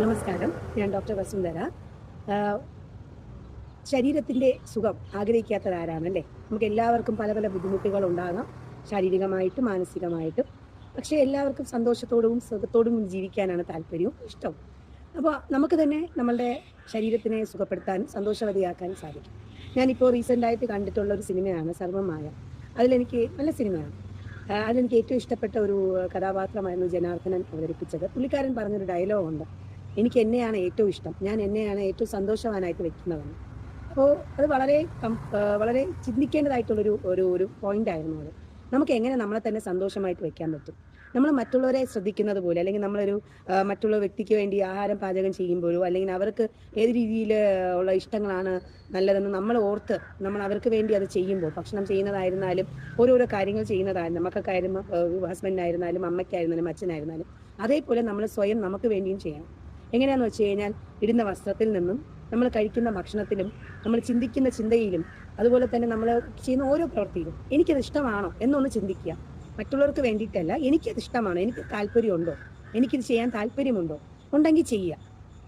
നമസ്കാരം. ഞാൻ ഡോക്ടർ വസുന്ധര. ആഹ് ശരീരത്തിൻ്റെ സുഖം ആഗ്രഹിക്കാത്തതാരാണല്ലേ? നമുക്ക് എല്ലാവർക്കും പല പല ബുദ്ധിമുട്ടുകളുണ്ടാകാം, ശാരീരികമായിട്ടും മാനസികമായിട്ടും. പക്ഷേ എല്ലാവർക്കും സന്തോഷത്തോടും സുഖത്തോടും ജീവിക്കാനാണ് താല്പര്യവും ഇഷ്ടവും. അപ്പോൾ നമുക്ക് തന്നെ നമ്മളുടെ ശരീരത്തിനെ സുഖപ്പെടുത്താനും സന്തോഷവതിയാക്കാനും സാധിക്കും. ഞാനിപ്പോൾ റീസെൻ്റായിട്ട് കണ്ടിട്ടുള്ള ഒരു സിനിമയാണ് സർവ്വമായ. അതിലെനിക്ക് നല്ല സിനിമയാണ്. അതിലെനിക്ക് ഏറ്റവും ഇഷ്ടപ്പെട്ട ഒരു കഥാപാത്രമായിരുന്നു ജനാർദ്ദനൻ അവതരിപ്പിച്ചത്. പുള്ളിക്കാരൻ പറഞ്ഞൊരു ഡയലോഗുണ്ട്. എനിക്ക് എന്നെയാണ് ഏറ്റവും ഇഷ്ടം. ഞാൻ എന്നെയാണ് ഏറ്റവും സന്തോഷവാനായിട്ട് വെക്കുന്നതെന്ന്. അപ്പോൾ അത് വളരെ ചിന്തിക്കേണ്ടതായിട്ടുള്ളൊരു ഒരു ഒരു പോയിന്റായിരുന്നു അത്. നമുക്ക് എങ്ങനെ നമ്മളെ തന്നെ സന്തോഷമായിട്ട് വെക്കാൻ പറ്റും? നമ്മൾ മറ്റുള്ളവരെ ശ്രദ്ധിക്കുന്നത് പോലെ അല്ലെങ്കിൽ നമ്മളൊരു മറ്റുള്ള വ്യക്തിക്ക് വേണ്ടി ആഹാരം പാചകം ചെയ്യുമ്പോഴോ അല്ലെങ്കിൽ അവർക്ക് ഏത് രീതിയിൽ ഉള്ള ഇഷ്ടങ്ങളാണ് നല്ലതെന്ന് നമ്മൾ ഓർത്ത് നമ്മൾ അവർക്ക് വേണ്ടി അത് ചെയ്യുമ്പോൾ ഭക്ഷണം ചെയ്യുന്നതായിരുന്നാലും ഓരോരോ കാര്യങ്ങൾ ചെയ്യുന്നതായിരുന്നു മക്കൾക്കായാലും ഹസ്ബൻഡിനായിരുന്നാലും അമ്മയ്ക്കായിരുന്നാലും അച്ഛനായിരുന്നാലും അതേപോലെ നമ്മൾ സ്വയം നമുക്ക് വേണ്ടിയും ചെയ്യണം. എങ്ങനെയാണെന്ന് വെച്ച് കഴിഞ്ഞാൽ ഇടുന്ന വസ്ത്രത്തിൽ നിന്നും നമ്മൾ കഴിക്കുന്ന ഭക്ഷണത്തിലും നമ്മൾ ചിന്തിക്കുന്ന ചിന്തയിലും അതുപോലെ തന്നെ നമ്മൾ ചെയ്യുന്ന ഓരോ പ്രവൃത്തിയിലും എനിക്കത് ഇഷ്ടമാണോ എന്നൊന്ന് ചിന്തിക്കുക. മറ്റുള്ളവർക്ക് വേണ്ടിയിട്ടല്ല, എനിക്കത് ഇഷ്ടമാണോ, എനിക്ക് താല്പര്യമുണ്ടോ, എനിക്കിത് ചെയ്യാൻ താല്പര്യമുണ്ടോ, ഉണ്ടെങ്കിൽ ചെയ്യുക.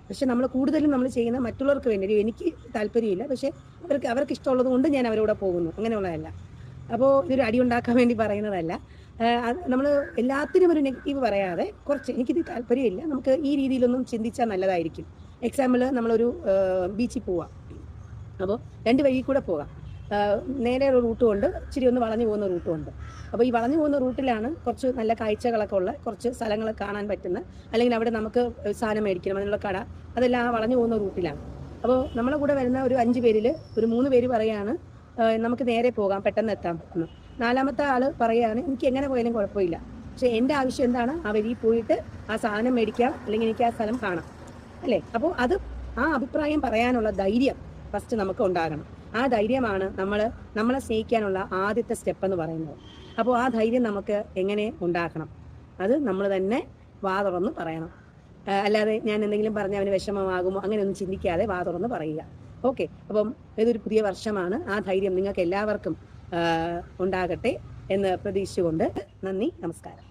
പക്ഷെ നമ്മൾ കൂടുതലും നമ്മൾ ചെയ്യുന്ന മറ്റുള്ളവർക്ക് വേണ്ടി എനിക്ക് താല്പര്യമില്ല, പക്ഷെ അവർക്ക് ഇഷ്ടമുള്ളത് കൊണ്ട് ഞാൻ അവരോട് പോകുന്നു, അങ്ങനെയുള്ളതല്ല. അപ്പോൾ ഇതൊരു അടി ഉണ്ടാക്കാൻ വേണ്ടി പറയുന്നതല്ല. അത് നമ്മൾ എല്ലാത്തിനും ഒരു നെഗറ്റീവ് പറയാതെ കുറച്ച് എനിക്കിത് താല്പര്യമില്ല, നമുക്ക് ഈ രീതിയിലൊന്നും ചിന്തിച്ചാൽ നല്ലതായിരിക്കും. എക്സാമ്പിൾ നമ്മളൊരു ബീച്ചിൽ പോവാം. അപ്പോൾ രണ്ട് വഴി കൂടെ പോകാം. നേരെ ഒരു റൂട്ടും ഉണ്ട്, ഇച്ചിരി ഒന്ന് വളഞ്ഞു പോകുന്ന റൂട്ടും ഉണ്ട്. അപ്പോൾ ഈ വളഞ്ഞു പോകുന്ന റൂട്ടിലാണ് കുറച്ച് നല്ല കാഴ്ചകളൊക്കെ ഉള്ള കുറച്ച് സ്ഥലങ്ങൾ കാണാൻ പറ്റുന്ന, അല്ലെങ്കിൽ അവിടെ നമുക്ക് സാധനം മേടിക്കണം അതിനുള്ള കട, അതെല്ലാം ആ വളഞ്ഞു പോകുന്ന റൂട്ടിലാണ്. അപ്പോൾ നമ്മളെ കൂടെ വരുന്ന ഒരു 5 പേരിൽ ഒരു 3 പേര് പറയാണ് നമുക്ക് നേരെ പോകാം, പെട്ടെന്ന് എത്താം എന്ന്. നാലാമത്തെ ആൾ പറയാണ് എനിക്ക് എങ്ങനെ പോയാലും കുഴപ്പമില്ല, പക്ഷെ എൻ്റെ ആവശ്യം എന്താണ്, ആ വഴിയിൽ പോയിട്ട് ആ സാധനം മേടിക്കാം, അല്ലെങ്കിൽ എനിക്ക് ആ സ്ഥലം കാണാം, അല്ലേ? അപ്പോൾ അത് ആ അഭിപ്രായം പറയാനുള്ള ധൈര്യം ഫസ്റ്റ് നമുക്ക് ഉണ്ടാകണം. ആ ധൈര്യമാണ് നമ്മളെ സ്നേഹിക്കാനുള്ള ആദ്യത്തെ സ്റ്റെപ്പ് എന്ന് പറയുന്നത്. അപ്പോൾ ആ ധൈര്യം നമുക്ക് എങ്ങനെ ഉണ്ടാക്കണം? അത് നമ്മൾ തന്നെ വാ തുറന്ന് പറയണം. അല്ലാതെ ഞാൻ എന്തെങ്കിലും പറഞ്ഞ് അവന് വിഷമമാകുമോ അങ്ങനെയൊന്നും ചിന്തിക്കാതെ വാ തുറന്ന് പറയുക. ഓക്കെ. അപ്പം ഇതൊരു പുതിയ വർഷമാണ്. ആ ധൈര്യം നിങ്ങൾക്ക് എല്ലാവർക്കും ഉണ്ടാകട്ടെ എന്ന് പ്രതീക്ഷിച്ചുകൊണ്ട് നന്ദി, നമസ്കാരം.